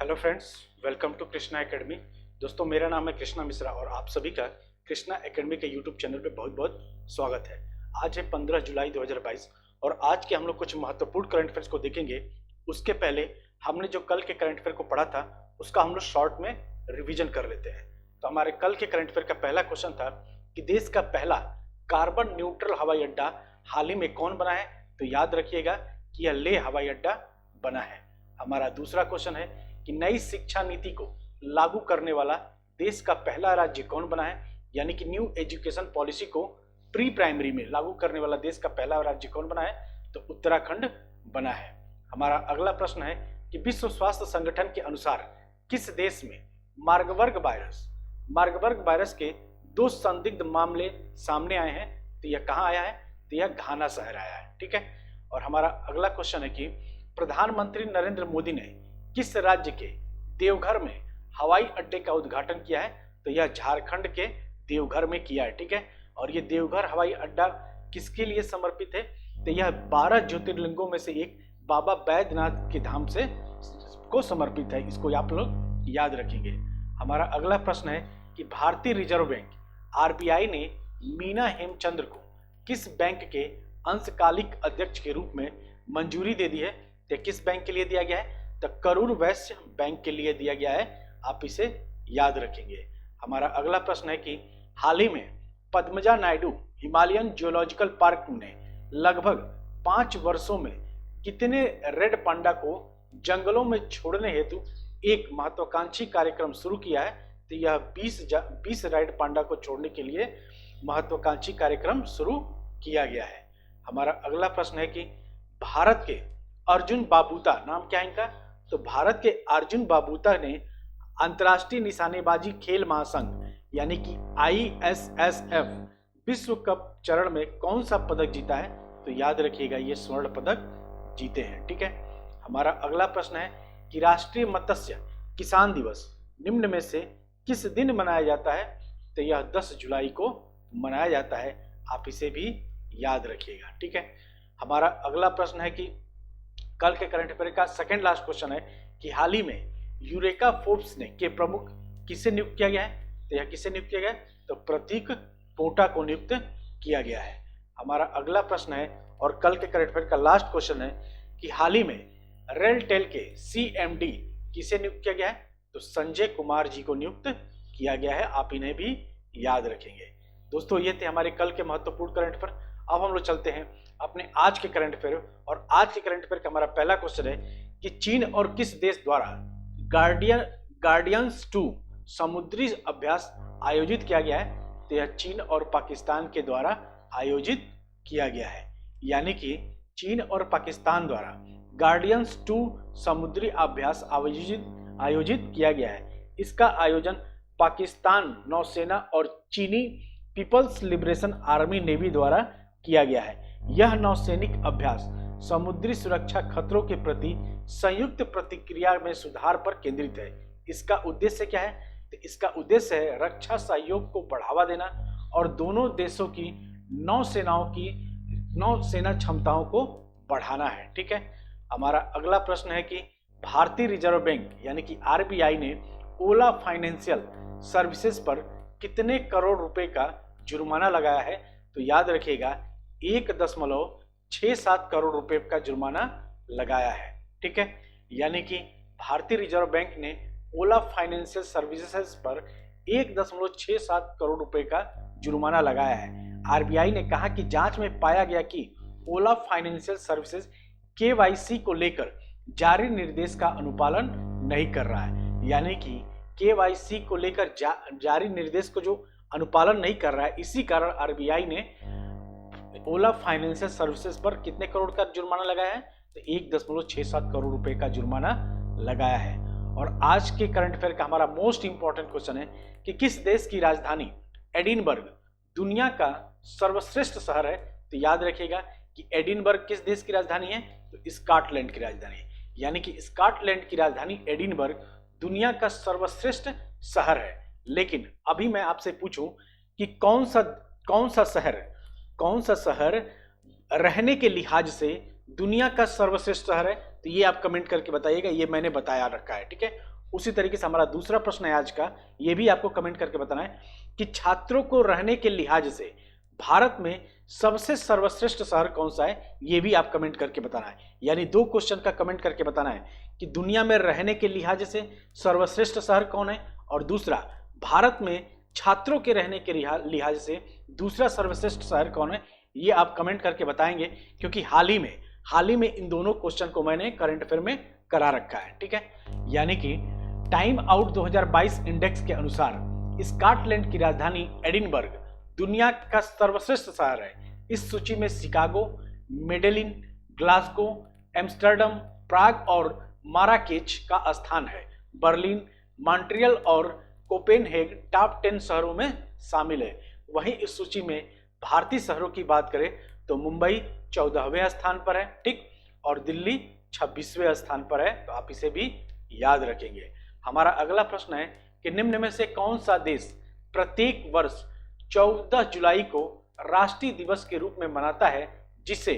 Hello friends, welcome to Krishna academy. दोस्तों, मेरा नाम है कृष्णा मिश्रा और आप सभी का कृष्णा एकेडमी के यूट्यूब चैनल पे बहुत बहुत स्वागत है। आज है 15 जुलाई 2022 और आज के हम लोग कुछ महत्वपूर्ण करंट अफेयर्स को देखेंगे। उसके पहले हमने जो कल के करंट अफेयर को पढ़ा था उसका हम लोग शॉर्ट में रिविजन कर लेते हैं। तो हमारे कल के करंट अफेयर का पहला क्वेश्चन था कि देश का पहला कार्बन न्यूट्रल हवाई अड्डा हाल ही में कौन बना है। तो याद रखिएगा कि यह लेह हवाई अड्डा बना है। हमारा दूसरा क्वेश्चन है कि नई शिक्षा नीति को लागू करने वाला देश का पहला राज्य कौन बना है, यानी कि न्यू एजुकेशन पॉलिसी को प्री प्राइमरी में लागू करने वाला देश का पहला राज्य कौन बना है। तो उत्तराखंड बना है। हमारा अगला प्रश्न है कि विश्व स्वास्थ्य संगठन के अनुसार किस देश में मार्बर्ग वायरस के 2 संदिग्ध मामले सामने आए हैं। तो यह कहाँ आया है। तो यह घाना शहर आया है। ठीक है। और हमारा अगला क्वेश्चन है कि प्रधानमंत्री नरेंद्र मोदी ने किस राज्य के देवघर में हवाई अड्डे का उद्घाटन किया है। तो यह झारखंड के देवघर में किया है। ठीक है। और यह देवघर हवाई अड्डा किसके लिए समर्पित है। तो यह 12 ज्योतिर्लिंगों में से एक बाबा बैद्यनाथ के धाम से को समर्पित है। इसको आप लोग याद रखेंगे। हमारा अगला प्रश्न है कि भारतीय रिजर्व बैंक आरबीआई ने मीना हेमचंद्र को किस बैंक के अंशकालिक अध्यक्ष के रूप में मंजूरी दे दी है। तो किस बैंक के लिए दिया गया है। तो करूर वैश्य बैंक के लिए दिया गया है। आप इसे याद रखेंगे। हमारा अगला प्रश्न है कि हाल ही में Padmaja Naidu Himalayan geological park ने लगभग 5 वर्षों में कितने रेड पांडा को जंगलों में छोड़ने हेतु एक महत्वाकांक्षी कार्यक्रम शुरू किया है। तो यह 20 रेड पांडा को छोड़ने के लिए महत्वाकांक्षी कार्यक्रम शुरू किया गया है। हमारा अगला प्रश्न है कि भारत के अर्जुन बाबूता, नाम क्या है इनका। तो भारत के अर्जुन बाबूता ने अंतर्राष्ट्रीय निशानेबाजी खेल महासंघ यानी कि ISSF विश्व कप चरण में कौन सा पदक जीता है। तो याद रखिएगा ये स्वर्ण पदक जीते हैं। ठीक है। हमारा अगला प्रश्न है कि राष्ट्रीय मत्स्य किसान दिवस निम्न में से किस दिन मनाया जाता है। तो यह 10 जुलाई को मनाया जाता है। आप इसे भी याद रखिएगा। ठीक है। हमारा अगला प्रश्न है कि कल के करंट अफेयर का सेकंड लास्ट क्वेश्चन है कि हाल ही में यूरेका फोर्ब्स ने के प्रमुख किसे नियुक्त किया गया है। तो यह किसे नियुक्त किया गया है। तो प्रतीक पोटा को नियुक्त किया गया है। हमारा अगला प्रश्न है और कल के करंट अफेयर का लास्ट क्वेश्चन है कि हाल ही में रेलटेल के CMD किसे नियुक्त किया गया है। तो संजय कुमार जी को नियुक्त किया गया है। आप इन्हें भी याद रखेंगे। दोस्तों, ये थे हमारे कल के महत्वपूर्ण करंट अफेयर। अब हम लोग चलते हैं अपने आज के करंट अफेयर। और आज के करंट अफेयर का हमारा पहला क्वेश्चन है कि चीन और किस देश द्वारा गार्डियंस 2 समुद्री अभ्यास आयोजित किया गया है। तो यह चीन और पाकिस्तान के द्वारा आयोजित किया गया है। यानी कि चीन और पाकिस्तान द्वारा गार्डियंस 2 समुद्री अभ्यास आयोजित किया गया है। इसका आयोजन पाकिस्तान नौसेना और चीनी पीपल्स लिबरेशन आर्मी नेवी द्वारा किया गया है। यह नौसैनिक अभ्यास समुद्री सुरक्षा खतरों के प्रति संयुक्त प्रतिक्रिया में सुधार पर केंद्रित है। इसका उद्देश्य क्या है। तो इसका उद्देश्य है रक्षा सहयोग को बढ़ावा देना और दोनों देशों की नौसेना क्षमताओं को बढ़ाना है। ठीक है। हमारा अगला प्रश्न है कि भारतीय रिजर्व बैंक यानी कि RBI ने ओला फाइनेंशियल सर्विसेज पर कितने करोड़ रुपए का जुर्माना लगाया है। तो याद रखिएगा 1.67 करोड़ रुपए का जुर्माना लगाया है। ठीक है। यानी कि भारतीय रिजर्व बैंक ने ओला फाइनेंशियल सर्विसेज पर 1.67 करोड़ रुपए का जुर्माना लगाया है। RBI ने कहा कि जांच में पाया गया कि ओला फाइनेंशियल सर्विसेज KYC को लेकर जारी निर्देश का अनुपालन नहीं कर रहा है। यानी कि KYC को लेकर जारी निर्देश को जो अनुपालन नहीं कर रहा है, इसी कारण RBI ने ओला फाइनेंशियल सर्विसेज पर कितने करोड़ का जुर्माना लगाया है। तो 1.67 करोड़ रुपए का जुर्माना लगाया है। और आज के करंट अफेयर का हमारा मोस्ट इंपॉर्टेंट क्वेश्चन है कि किस देश की राजधानी एडिनबर्ग दुनिया का सर्वश्रेष्ठ शहर है। तो याद रखिएगा कि एडिनबर्ग किस देश की राजधानी है। तो स्कॉटलैंड की राजधानी है। यानी कि स्कॉटलैंड की राजधानी एडिनबर्ग दुनिया का सर्वश्रेष्ठ शहर है। लेकिन अभी मैं आपसे पूछूं कि कौन सा शहर रहने के लिहाज से दुनिया का सर्वश्रेष्ठ शहर है। तो ये आप कमेंट करके बताइएगा, ये मैंने बताया रखा है, ठीक है। उसी तरीके से हमारा दूसरा प्रश्न है आज का, ये भी आपको कमेंट करके बताना है कि छात्रों को रहने के लिहाज से भारत में सबसे सर्वश्रेष्ठ शहर कौन सा है, ये भी आप कमेंट करके बताना है। यानी 2 क्वेश्चन का कमेंट करके बताना है कि दुनिया में रहने के लिहाज से सर्वश्रेष्ठ शहर कौन है, और दूसरा भारत में छात्रों के रहने के लिहाज से दूसरा सर्वश्रेष्ठ शहर कौन है, ये आप कमेंट करके बताएंगे। क्योंकि हाल ही में इन दोनों क्वेश्चन को मैंने करंट अफेयर में करा रखा है, ठीक है। यानी कि टाइम आउट 2022 इंडेक्स के अनुसार स्कॉटलैंड की राजधानी एडिनबर्ग दुनिया का सर्वश्रेष्ठ शहर है। इस सूची में शिकागो, मेडेलिन, ग्लासगो, एम्स्टर्डम, प्राग और माराकेच का स्थान है। बर्लिन, मॉन्ट्रियल और कोपेनहेगन टॉप 10 शहरों में शामिल है। वहीं इस सूची में भारतीय शहरों की बात करें तो मुंबई 14वें स्थान पर है, ठीक, और दिल्ली 26वें स्थान पर है। तो आप इसे भी याद रखेंगे। हमारा अगला प्रश्न है कि निम्न में से कौन सा देश प्रत्येक वर्ष 14 जुलाई को राष्ट्रीय दिवस के रूप में मनाता है, जिसे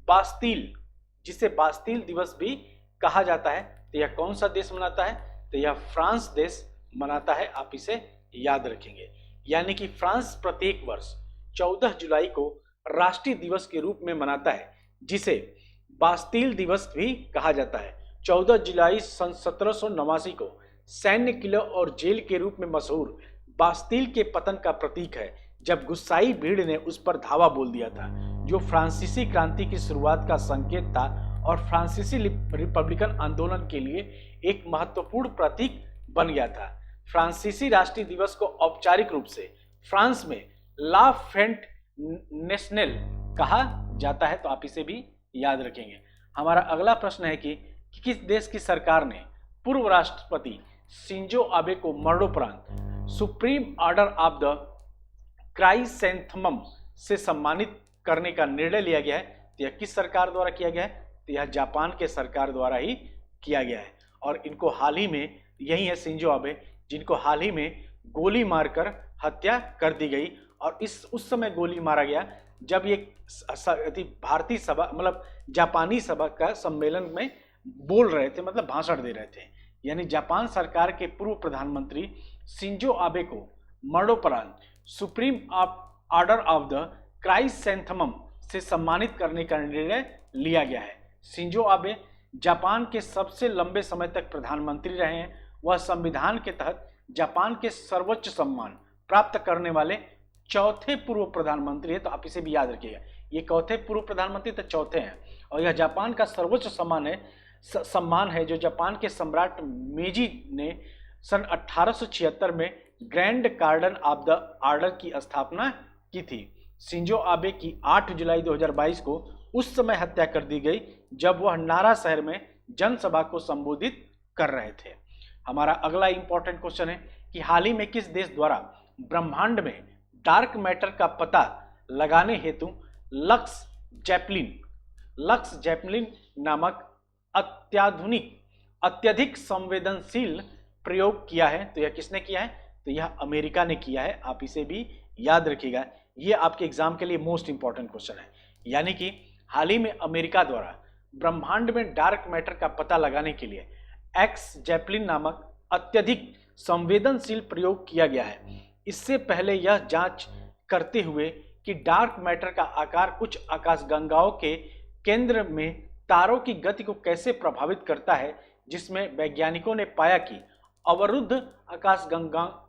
बास्तील दिवस भी कहा जाता है। तो यह कौन सा देश मनाता है, तो यह फ्रांस देश मनाता है। आप इसे याद रखेंगे। यानी कि फ्रांस प्रत्येक वर्ष 14 जुलाई को राष्ट्रीय दिवस के रूप में मनाता है, जिसे बास्तील दिवस भी कहा जाता है। 14 जुलाई सन 1789 को सैन्य किले और जेल के रूप में मशहूर बास्तील के पतन का प्रतीक है, जब गुस्साई भीड़ ने उस पर धावा बोल दिया था, जो फ्रांसीसी क्रांति की शुरुआत का संकेत था और फ्रांसीसी रिपब्लिकन आंदोलन के लिए एक महत्वपूर्ण प्रतीक बन गया था। फ्रांसीसी राष्ट्रीय दिवस को औपचारिक रूप से फ्रांस में ला फेंट नेशनल कहा जाता है। तो आप इसे भी याद रखेंगे। हमारा अगला प्रश्न है कि किस देश की सरकार ने पूर्व राष्ट्रपति शिंजो आबे को मरणोपरांत सुप्रीम ऑर्डर ऑफ द क्राइसेंथमम से सम्मानित करने का निर्णय लिया गया है। तो यह किस सरकार द्वारा किया गया है, तो यह जापान के सरकार द्वारा ही किया गया है। और इनको हाल ही में, यही है शिंजो आबे, जिनको हाल ही में गोली मारकर हत्या कर दी गई। और उस समय गोली मारा गया जब ये भारतीय सभा, मतलब जापानी सभा का सम्मेलन में बोल रहे थे, मतलब भाषण दे रहे थे। यानी जापान सरकार के पूर्व प्रधानमंत्री शिंजो आबे को मरणोपरांत सुप्रीम ऑर्डर ऑफ द क्राइसेंथमम से सम्मानित करने का निर्णय लिया गया है। शिंजो आबे जापान के सबसे लंबे समय तक प्रधानमंत्री रहे हैं। वह संविधान के तहत जापान के सर्वोच्च सम्मान प्राप्त करने वाले चौथे पूर्व प्रधानमंत्री है। तो आप इसे भी याद रखिएगा, ये चौथे पूर्व प्रधानमंत्री तो चौथे हैं। और यह जापान का सर्वोच्च सम्मान है जो जापान के सम्राट मेजी ने सन 1876 में ग्रैंड कार्डन ऑफ द ऑर्डर की स्थापना की थी। शिंजो आबे की 8 जुलाई 2022 को उस समय हत्या कर दी गई जब वह नारा शहर में जनसभा को संबोधित कर रहे थे। हमारा अगला इंपॉर्टेंट क्वेश्चन है कि हाल ही में किस देश द्वारा ब्रह्मांड में डार्क मैटर का पता लगाने हेतु लक्स जैपलिन नामक अत्यधिक संवेदनशील प्रयोग किया है। तो यह किसने किया है, तो यह अमेरिका ने किया है। आप इसे भी याद रखिएगा, ये आपके एग्जाम के लिए मोस्ट इंपॉर्टेंट क्वेश्चन है। यानी कि हाल ही में अमेरिका द्वारा ब्रह्मांड में डार्क मैटर का पता लगाने के लिए एक्स जैपलिन नामक अत्यधिक संवेदनशील प्रयोग किया गया है। इससे पहले यह जांच करते हुए कि डार्क मैटर का आकार कुछ आकाशगंगाओं के केंद्र में तारों की गति को कैसे प्रभावित करता है, जिसमें वैज्ञानिकों ने पाया कि अवरुद्ध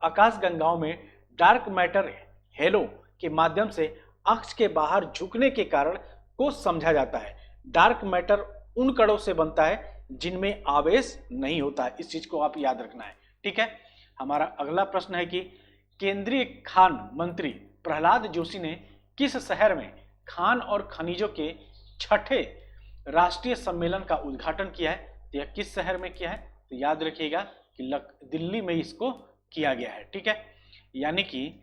आकाशगंगाओं में डार्क मैटर हेलो के माध्यम से अक्ष के बाहर झुकने के कारण को समझा जाता है। डार्क मैटर उन कणों से बनता है जिनमें आवेश नहीं होता है। इस चीज को आप याद रखना है, ठीक है। हमारा अगला प्रश्न है कि केंद्रीय खान मंत्री प्रहलाद जोशी ने किस शहर में खान और खनिजों के 6ठे राष्ट्रीय सम्मेलन का उद्घाटन किया है। तो यह किस शहर में किया है, तो याद रखिएगा कि दिल्ली में इसको किया गया है, ठीक है। यानी कि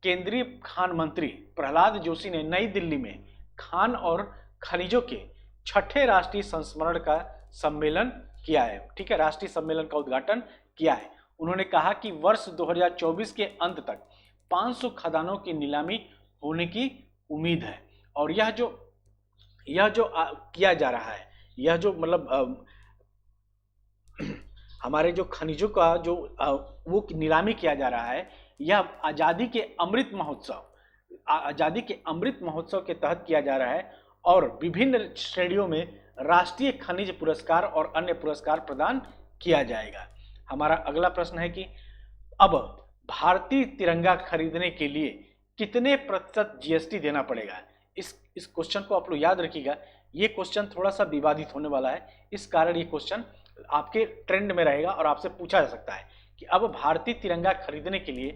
केंद्रीय खान मंत्री प्रहलाद जोशी ने नई दिल्ली में खान और खनिजों के 6ठे राष्ट्रीय संस्मरण का सम्मेलन किया है, ठीक है, राष्ट्रीय सम्मेलन का उद्घाटन किया है। उन्होंने कहा कि वर्ष 2024 के अंत तक 500 खदानों की नीलामी होने की उम्मीद है। और यह जो किया जा रहा है, यह जो मतलब हमारे जो खनिजों का जो वो नीलामी किया जा रहा है, यह आज़ादी के अमृत महोत्सव, आज़ादी के अमृत महोत्सव के तहत किया जा रहा है और विभिन्न श्रेणियों में राष्ट्रीय खनिज पुरस्कार और अन्य पुरस्कार प्रदान किया जाएगा। हमारा अगला प्रश्न है कि अब भारतीय तिरंगा खरीदने के लिए कितने प्रतिशत जीएसटी देना पड़ेगा। इस क्वेश्चन को आप लोग याद रखिएगा, ये क्वेश्चन थोड़ा सा विवादित होने वाला है, इस कारण ये क्वेश्चन आपके ट्रेंड में रहेगा और आपसे पूछा जा सकता है कि अब भारतीय तिरंगा खरीदने के लिए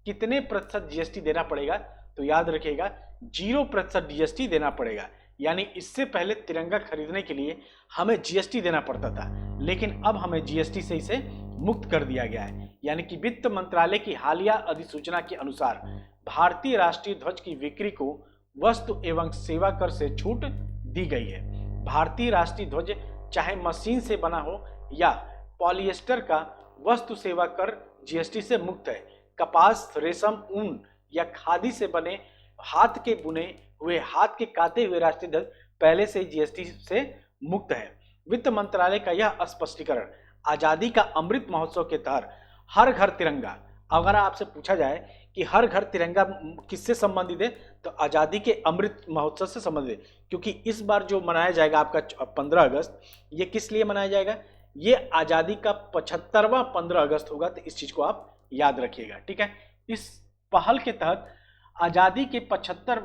कितने प्रतिशत जीएसटी देना पड़ेगा। तो याद रखिएगा 0% जीएसटी देना पड़ेगा। यानी इससे पहले तिरंगा खरीदने के लिए हमें जीएसटी देना पड़ता था, लेकिन अब हमें जीएसटी से इसे मुक्त कर दिया गया है। यानी कि वित्त मंत्रालय की हालिया अधिसूचना के अनुसार भारतीय राष्ट्रीय ध्वज की बिक्री को वस्तु एवं सेवा कर से छूट दी गई है। भारतीय राष्ट्रीय ध्वज चाहे मशीन से बना हो या पॉलिएस्टर का वस्तु सेवा कर जीएसटी से मुक्त है। कपास, रेशम, ऊन या खादी से बने हाथ के बुने हुए, हाथ के काते हुए राष्ट्रीय ध्वज पहले से जीएसटी से मुक्त है। वित्त मंत्रालय का यह स्पष्टीकरण आजादी का अमृत महोत्सव के तहत हर घर तिरंगा, अगर आपसे पूछा जाए कि हर घर तिरंगा किससे संबंधित है, तो आजादी के अमृत महोत्सव से संबंधित है। क्योंकि इस बार जो मनाया जाएगा आपका 15 अगस्त, ये किस लिए मनाया जाएगा, ये आजादी का 75वां 15 अगस्त होगा। तो इस चीज को आप याद रखिएगा, ठीक है। इस पहल के तहत आजादी के 75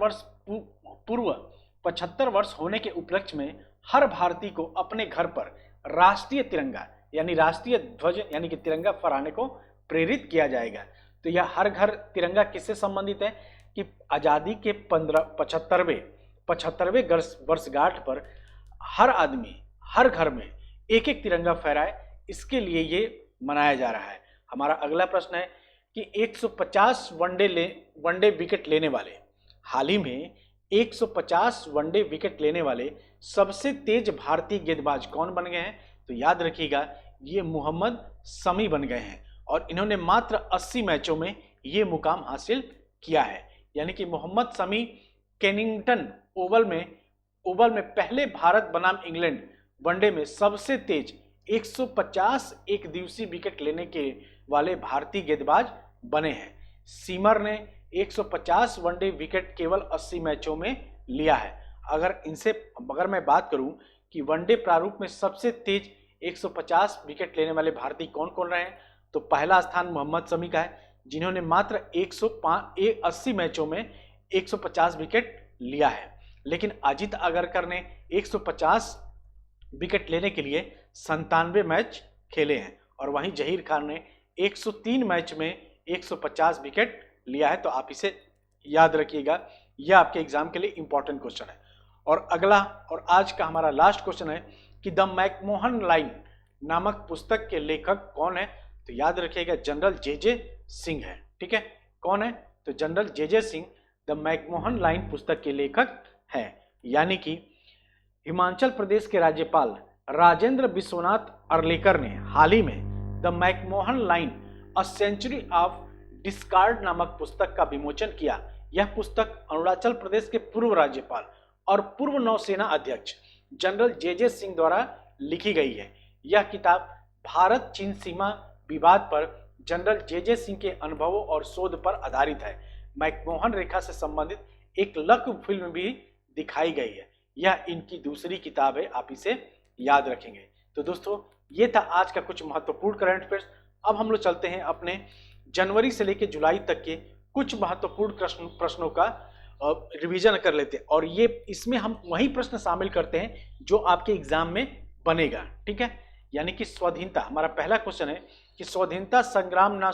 वर्ष होने के उपलक्ष्य में हर भारतीय को अपने घर पर राष्ट्रीय तिरंगा यानी राष्ट्रीय ध्वज यानी कि तिरंगा फहराने को प्रेरित किया जाएगा। तो यह हर घर तिरंगा किससे संबंधित है कि आजादी के 75वें वर्षगांठ पर हर आदमी हर घर में एक एक तिरंगा फहराए, इसके लिए ये मनाया जा रहा है। हमारा अगला प्रश्न है कि 150 वनडे विकेट लेने वाले, हाल ही में 150 वनडे विकेट लेने वाले सबसे तेज भारतीय गेंदबाज कौन बन गए हैं। तो याद रखिएगा ये मोहम्मद शमी बन गए हैं और इन्होंने मात्र 80 मैचों में ये मुकाम हासिल किया है। यानी कि मोहम्मद शमी केनिंगटन ओवल में पहले भारत बनाम इंग्लैंड वनडे में सबसे तेज 150 एक दिवसीय विकेट लेने के वाले भारतीय गेंदबाज बने हैं। सीमर ने 150 वनडे विकेट केवल 80 मैचों में लिया है। अगर मैं बात करूं कि वनडे प्रारूप में सबसे तेज 150 विकेट लेने वाले भारतीय कौन कौन रहे हैं, तो पहला स्थान मोहम्मद शमी का है, जिन्होंने मात्र 80 मैचों में 150 विकेट लिया है। लेकिन अजित अगरकर ने 150 विकेट लेने के लिए 97 मैच खेले हैं और वहीं जहीर खान ने 103 मैच में 150 विकेट लिया है। तो आप इसे याद रखिएगा, यह आपके एग्जाम के लिए इंपॉर्टेंट क्वेश्चन है। और अगला और आज का हमारा लास्ट क्वेश्चन है कि द मैकमोहन लाइन नामक पुस्तक के लेखक कौन है। तो याद रखिएगा जनरल जे सिंह है, ठीक है। कौन है, तो general J Singh the McMahon line पुस्तक के लेखक हैं। यानी कि हिमाचल प्रदेश के राज्यपाल राजेंद्र विश्वनाथ अर्लेकर ने हाल ही में the McMahon line a century of discard नामक पुस्तक का विमोचन किया। यह पुस्तक अरुणाचल प्रदेश के पूर्व राज्यपाल और पूर्व नौसेना अध्यक्ष जनरल जे सिंह द्वारा लिखी गई है। यह किताब भारत चीन सीमा विवाद पर जनरल जे सिंह के अनुभवों और शोध पर आधारित है। मैकमोहन रेखा से संबंधित एक लघु फिल्म भी दिखाई गई है। यह इनकी दूसरी किताब है, आप इसे याद रखेंगे। तो दोस्तों ये था आज का कुछ महत्वपूर्ण करंट अफेयर्स। अब हम लोग चलते हैं अपने जनवरी से लेकर जुलाई तक के कुछ महत्वपूर्ण प्रश्नों का रिवीजन कर लेते हैं और ये इसमें हम वही प्रश्न शामिल करते हैं जो आपके एग्जाम में बनेगा, ठीक है। यानी कि स्वाधीनता, हमारा पहला क्वेश्चन है कि स्वाधीनता संग्राम ना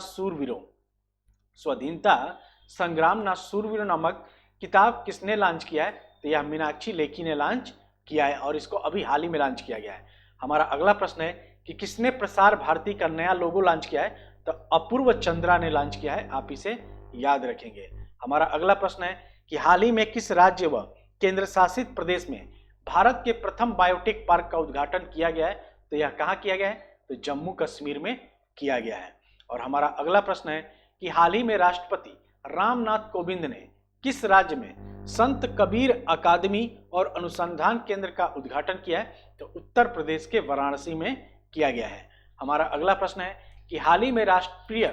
शूरवीरों नामक किताब किसने लॉन्च किया है। तो यह मीनाक्षी लेखी ने लॉन्च किया है और इसको अभी हाल ही में लॉन्च किया गया है। हमारा अगला प्रश्न है कि किसने प्रसार भारती का नया लोगो लॉन्च किया है। तो अपूर्व चंद्रा ने लॉन्च किया है, आप इसे याद रखेंगे। हमारा अगला प्रश्न है कि हाल ही में किस राज्य व केंद्र शासित प्रदेश में भारत के प्रथम बायोटेक पार्क का उद्घाटन किया गया है। तो यह कहाँ किया गया है, तो जम्मू कश्मीर में किया गया है। और हमारा अगला प्रश्न है कि हाल ही में राष्ट्रपति रामनाथ कोविंद ने किस राज्य में संत कबीर अकादमी और अनुसंधान केंद्र का उद्घाटन किया है? तो उत्तर प्रदेश के वाराणसी में किया गया है। हमारा अगला प्रश्न है कि हाल ही में राष्ट्रीय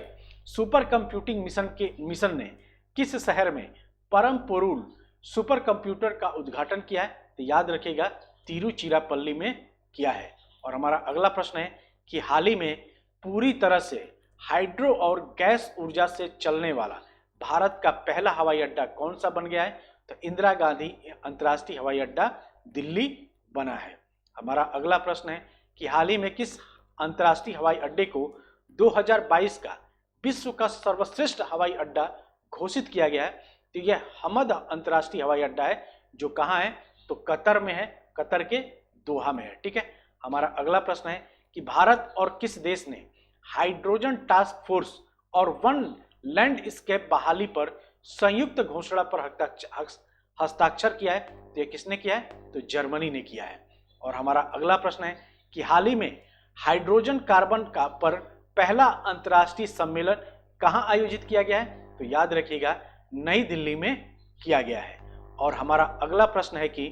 सुपर कंप्यूटिंग मिशन ने किस शहर में परम पोरुल सुपर कंप्यूटर का उद्घाटन किया है? तो याद रखिएगा तिरुचिरापल्ली में किया है। और हमारा अगला प्रश्न है कि हाल ही में पूरी तरह से हाइड्रो और गैस ऊर्जा से चलने वाला भारत का पहला हवाई अड्डा कौन सा बन गया है? तो इंदिरा गांधी अंतर्राष्ट्रीय हवाई अड्डा दिल्ली बना है। हमारा अगला प्रश्न है कि हाल ही में किस अंतर्राष्ट्रीय हवाई अड्डे को 2022 का विश्व का सर्वश्रेष्ठ हवाई अड्डा घोषित किया गया है? तो यह हमद अंतर्राष्ट्रीय हवाई अड्डा है, जो कहाँ है? तो कतर में है, कतर के दोहा में है। ठीक है। हमारा अगला प्रश्न है कि भारत और किस देश ने हाइड्रोजन टास्क फोर्स और वन लैंडस्केप बहाली पर संयुक्त घोषणा पर हस्ताक्षर किया है? तो यह किसने किया है? तो जर्मनी ने किया है। और हमारा अगला प्रश्न है कि हाल ही में हाइड्रोजन कार्बन का पर पहला अंतर्राष्ट्रीय सम्मेलन कहां आयोजित किया गया है? तो याद रखिएगा नई दिल्ली में किया गया है। और हमारा अगला प्रश्न है कि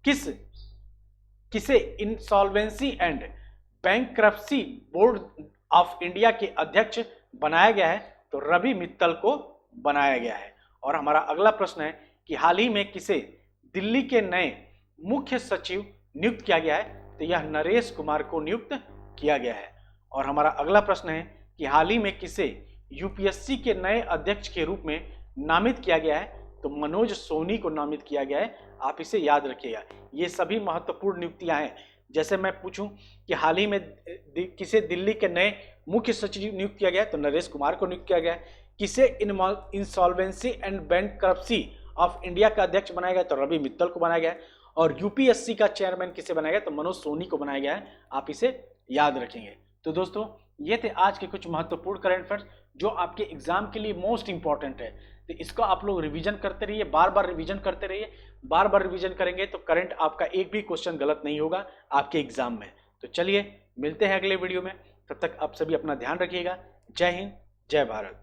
किसे insolvency and bankruptcy board of India के अध्यक्ष बनाया गया है? तो रवि मित्तल को बनाया गया है। और हमारा अगला प्रश्न है कि हाल ही में किसे दिल्ली के नए मुख्य सचिव नियुक्त किया गया है? तो यह नरेश कुमार को नियुक्त किया गया है। और हमारा अगला प्रश्न है कि हाल ही में किसे यूपीएससी के नए अध्यक्ष के रूप में नामित किया गया है? तो मनोज सोनी को नामित किया गया है। आप इसे याद रखिएगा। ये सभी महत्वपूर्ण नियुक्तियां हैं। जैसे मैं पूछूं कि हाल ही में किसे दिल्ली के नए मुख्य सचिव नियुक्त किया गया है? तो नरेश कुमार को नियुक्त किया गया है। किसे insolvency and bankruptcy of India का अध्यक्ष बनाया गया? तो रवि मित्तल को बनाया गया है। और यूपीएससी का चेयरमैन किसे बनाया गया? तो मनोज सोनी को बनाया गया है। आप इसे याद रखेंगे। तो दोस्तों ये थे आज के कुछ महत्वपूर्ण करंट अफेयर्स जो आपके एग्जाम के लिए मोस्ट इंपॉर्टेंट है। तो इसको आप लोग रिवीजन करते रहिए, बार बार रिवीजन करते रहिए। बार बार रिवीजन करेंगे तो करंट आपका एक भी क्वेश्चन गलत नहीं होगा आपके एग्जाम में। तो चलिए मिलते हैं अगले वीडियो में। तब तक आप सभी अपना ध्यान रखिएगा। जय हिंद, जय भारत।